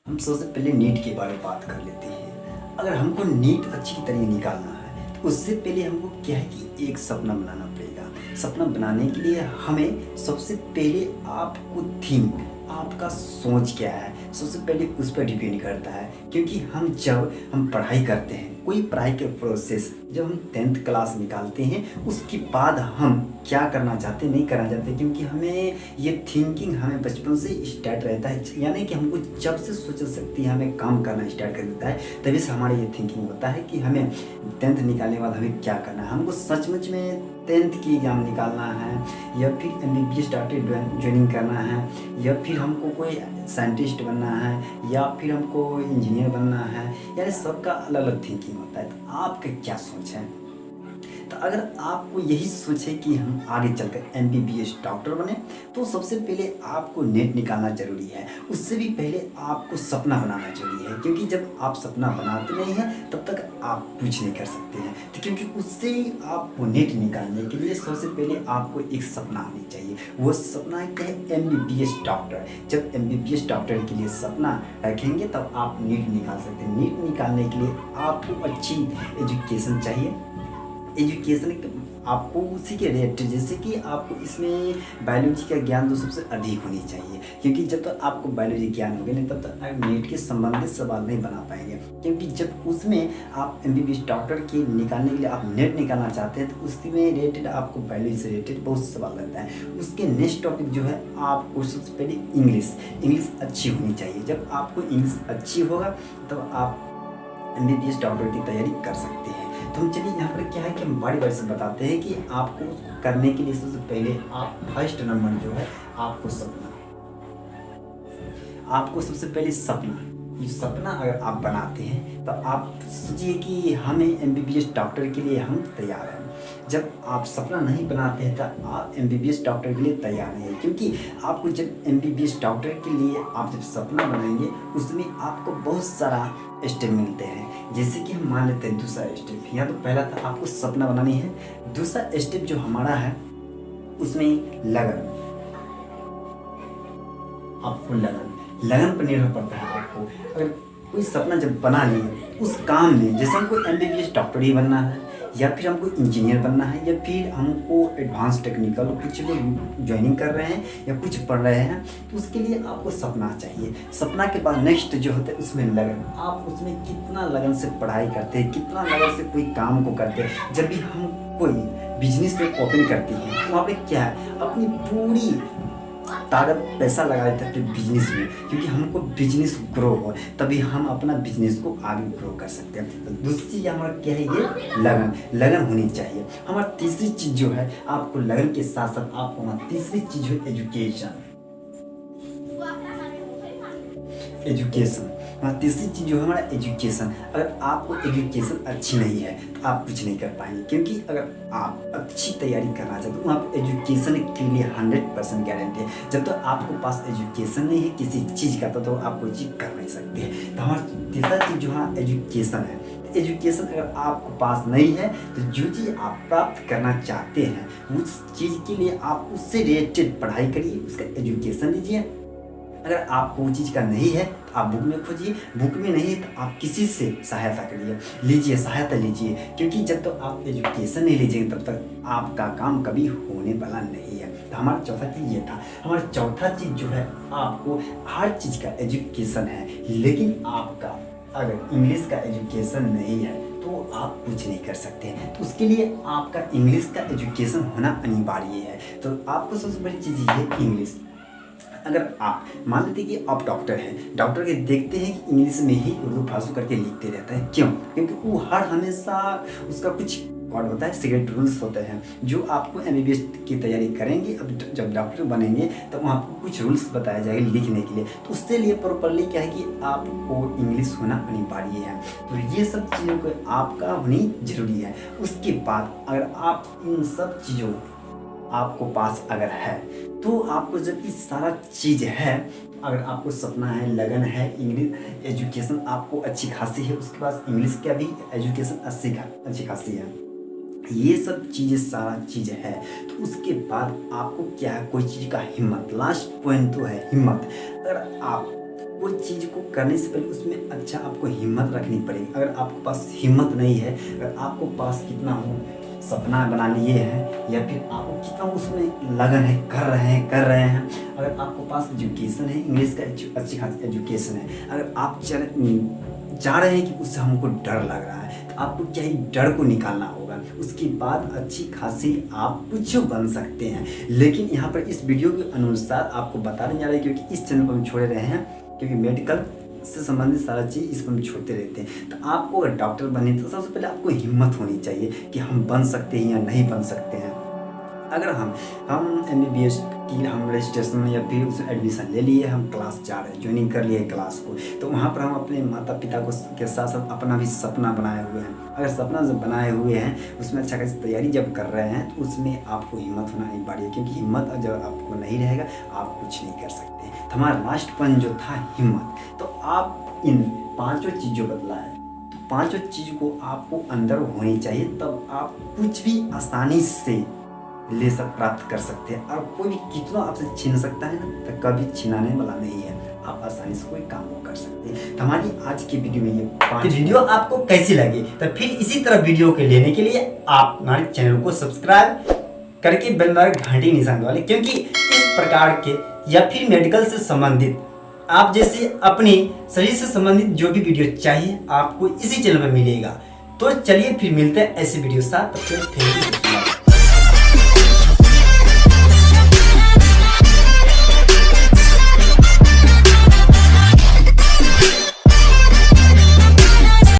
हम सबसे पहले नीट के बारे में बात कर लेते हैं। अगर हमको नीट अच्छी तरीके निकालना है तो उससे पहले हमको क्या है कि एक सपना बनाना पड़ेगा। सपना बनाने के लिए हमें सबसे पहले आपको थिंक, आपका सोच क्या है, सबसे पहले उस पर डिपेंड करता है। क्योंकि जब हम पढ़ाई करते हैं, कोई पढ़ाई के प्रोसेस जब हम 10th क्लास निकालते हैं उसके बाद हम क्या करना चाहते नहीं करना चाहते, क्योंकि हमें ये थिंकिंग हमें बचपन से स्टार्ट रहता है। यानी कि हमको जब से सोच सकती है हमें काम करना स्टार्ट कर देता है, तभी से हमारा ये थिंकिंग होता है कि हमें 10th निकालने के बाद हमें क्या करना है। हमको सचमुच में 10th की एग्ज़ाम निकालना है या फिर MBBS स्टार्टेड ज्वाइनिंग करना है या फिर हमको कोई साइंटिस्ट बनना है या फिर हमको इंजीनियर बनना है। यानी सबका अलग अलग थिंकिंग होता है। तो आपका क्या सोच है? तो अगर आपको यही सोच है कि हम आगे चलकर MBBS डॉक्टर बने तो सबसे पहले आपको नेट निकालना जरूरी है। उससे भी पहले आपको सपना बनाना जरूरी है, क्योंकि जब आप सपना बनाते नहीं हैं तब तक आप कुछ नहीं कर सकते हैं। तो क्योंकि उससे आपको नेट निकालने के लिए सबसे पहले आपको एक सपना होनी चाहिए। वो सपना क्या है? MBBS doctor. जब MBBS डॉक्टर के लिए सपना रखेंगे तब आप नीट निकाल सकते हैं। नीट निकालने के लिए आपको अच्छी एजुकेशन चाहिए। एजुकेशन आपको उसी के रिलेटेड, जैसे कि आपको इसमें बायोलॉजी का ज्ञान तो सबसे अधिक होनी चाहिए, क्योंकि जब तक आपको बायोलॉजी ज्ञान होगा नहीं तब तक आप नेट के संबंधित सवाल नहीं बना पाएंगे। क्योंकि जब उसमें आप MBBS डॉक्टर के निकालने के लिए आप नेट निकालना चाहते हैं तो उसमें रिलेटेड आपको बायोलॉजी से रिलेटेड बहुत सवाल रहता है। उसके नेक्स्ट टॉपिक जो है आपको सबसे पहले इंग्लिश अच्छी होनी चाहिए। जब आपको इंग्लिश अच्छी होगा तब आप MBBS डॉक्टर की तैयारी कर सकते हैं। तो हम चलिए यहाँ पर क्या है कि हम बारी से बताते हैं कि आपको उसको करने के लिए सबसे पहले आप फर्स्ट नंबर जो है आपको सबसे पहले सपना अगर आप बनाते हैं तो आप सोचिए कि हमें MBBS डॉक्टर के लिए हम तैयार हैं। जब आप सपना नहीं बनाते हैं तो आप MBBS डॉक्टर के लिए तैयार नहीं है, क्योंकि आपको जब MBBS डॉक्टर के लिए आप जब सपना बनाएंगे उसमें आपको बहुत सारा स्टेप मिलते हैं। जैसे कि हम मान लेते हैं दूसरा स्टेप, या तो पहला था आपको सपना बनानी है। दूसरा स्टेप जो हमारा है उसमें लगन, आपको लगन पर निर्भर पड़ता है। आपको अगर कोई सपना जब बना लिए उस काम में, जैसे हमको MBBS डॉक्टर ही बनना है या फिर हमको इंजीनियर बनना है या फिर हमको एडवांस टेक्निकल कुछ भी ज्वाइनिंग कर रहे हैं या कुछ पढ़ रहे हैं, तो उसके लिए आपको सपना चाहिए। सपना के बाद नेक्स्ट जो होता है उसमें लगन। आप उसमें कितना लगन से पढ़ाई करते हैं, कितना लगन से कोई काम को करते हैं। जब भी हम कोई बिजनेस में ओपन करते हैं तो वहाँ पर क्या है, अपनी पूरी ताकत पैसा लगा देते हैं अपने बिजनेस में, क्योंकि हमको बिजनेस ग्रो हो तभी हम अपना बिजनेस को आगे ग्रो कर सकते हैं। तो दूसरी चीज़ हमारा क्या है, ये लगन होनी चाहिए। हमारा तीसरी चीज़ जो है, आपको लगन के साथ साथ आपको हमारा तीसरी चीज़ है एजुकेशन। तीसरी चीज़ जो है हमारा एजुकेशन। अगर आपको एजुकेशन अच्छी नहीं है तो आप कुछ नहीं कर पाएंगे, क्योंकि अगर आप अच्छी तैयारी करना चाहते हो वहाँ पर एजुकेशन के लिए 100% गारंटी है। जब तक तो आपको पास एजुकेशन नहीं है किसी चीज़ का तो आप कोई चीज़ कर नहीं सकते। तो हमारा तीसरा चीज़ जो है एजुकेशन है। एजुकेशन अगर आपको पास नहीं है तो जो चीज़ आप प्राप्त करना चाहते हैं उस चीज़ के लिए आप उससे रिलेटेड पढ़ाई करिए, उसका एजुकेशन लीजिए। अगर आपको वो चीज़ का नहीं है तो आप बुक में खोजिए, बुक में नहीं है तो आप किसी से सहायता लीजिए, क्योंकि जब तक तो आप एजुकेशन नहीं लीजिएंगे तब तक आपका काम कभी होने वाला नहीं है। तो हमारा चौथा चीज़ ये था। हमारा चौथा चीज़ जो है, आपको हर चीज़ का एजुकेशन है, लेकिन आपका अगर इंग्लिश का एजुकेशन नहीं है तो आप कुछ नहीं कर सकते हैं। तो उसके लिए आपका इंग्लिश का एजुकेशन होना अनिवार्य है। तो आपको सबसे बड़ी चीज़ ये इंग्लिश। अगर आप मान लेते कि आप डॉक्टर हैं, डॉक्टर के देखते हैं कि इंग्लिश में ही उर्दू फारसी करके लिखते रहता है, क्यों? क्योंकि वो हमेशा उसका कुछ कोड होता है, सीक्रेट रूल्स होते हैं जो आपको MBBS की तैयारी करेंगे। अब जब डॉक्टर बनेंगे तो वहाँ आपको कुछ रूल्स बताया जाएगा लिखने के लिए। तो उसके लिए प्रॉपरली क्या है कि आपको इंग्लिश होना अनिवार्य है। तो ये सब चीज़ों को आपका होनी जरूरी है। उसके बाद अगर आप इन सब चीज़ों आपको पास अगर है तो आपको जब ये सारा चीज़ है, अगर आपको सपना है, लगन है, इंग्लिश एजुकेशन आपको अच्छी खासी है, उसके बाद इंग्लिश का भी एजुकेशन अच्छी खासी है, ये सब चीज़ें सारा चीज़ है, तो उसके बाद आपको क्या है, कोई चीज़ का हिम्मत। लास्ट पॉइंट तो है हिम्मत। अगर आप वो चीज़ को करने से पहले उसमें अच्छा आपको हिम्मत रखनी पड़ेगी। अगर आपके पास हिम्मत नहीं है, अगर आपको पास कितना हो सपना बना लिए हैं या फिर आपको कितना उसमें लगन है, कर रहे हैं, अगर आपको पास एजुकेशन है, इंग्लिश का अच्छी खासी एजुकेशन है, अगर आप जा रहे हैं कि उससे हमको डर लग रहा है, तो आपको क्या ही डर को निकालना होगा। उसके बाद अच्छी खासी आप कुछ बन सकते हैं। लेकिन यहाँ पर इस वीडियो के अनुसार आपको बताने जा रहे हैं, क्योंकि इस चैनल पर हम छोड़े रहे हैं, क्योंकि मेडिकल से संबंधित सारा चीज़ इसको हम छोड़ते रहते हैं। तो आपको अगर डॉक्टर बनने तो सबसे पहले आपको हिम्मत होनी चाहिए कि हम बन सकते हैं या नहीं बन सकते हैं। अगर हम MBBS की हम रजिस्ट्रेशन या फिर उसमें एडमिशन ले लिए, हम क्लास जा रहे हैं, ज्वाइनिंग कर लिए क्लास को, तो वहाँ पर हम अपने माता पिता को के साथ साथ अपना भी सपना बनाए हुए हैं। अगर सपना जब बनाए हुए हैं उसमें अच्छा खासी तैयारी जब कर रहे हैं, तो उसमें आपको हिम्मत होना अनिवार्य है, क्योंकि हिम्मत जब आपको नहीं रहेगा आप कुछ नहीं कर सकते। तो हमारा लास्ट पॉइंट जो था हिम्मत, तो आप इन 5 चीज़ों बदला है, तो 5 चीज़ को आपको अंदर होनी चाहिए, तब आप कुछ भी आसानी से प्राप्त कर सकते हैं। और कोई भी कितना आपसे छीन सकता है ना, तो कभी छिनाने वाला नहीं है, आप आसानी से कोई काम कर सकते हैं। तो हमारी आज की वीडियो में ये 5 वीडियो आपको कैसी लगी, तो फिर इसी तरह वीडियो के लेने के लिए आप हमारे चैनल को सब्सक्राइब करके बेल घंटी निशान वाले, क्योंकि इस प्रकार के या फिर मेडिकल से संबंधित आप जैसे अपने शरीर से संबंधित जो भी वीडियो चाहिए आपको इसी चैनल में मिलेगा। तो चलिए फिर मिलते हैं ऐसे वीडियो साथ। तब तक थैंक यू।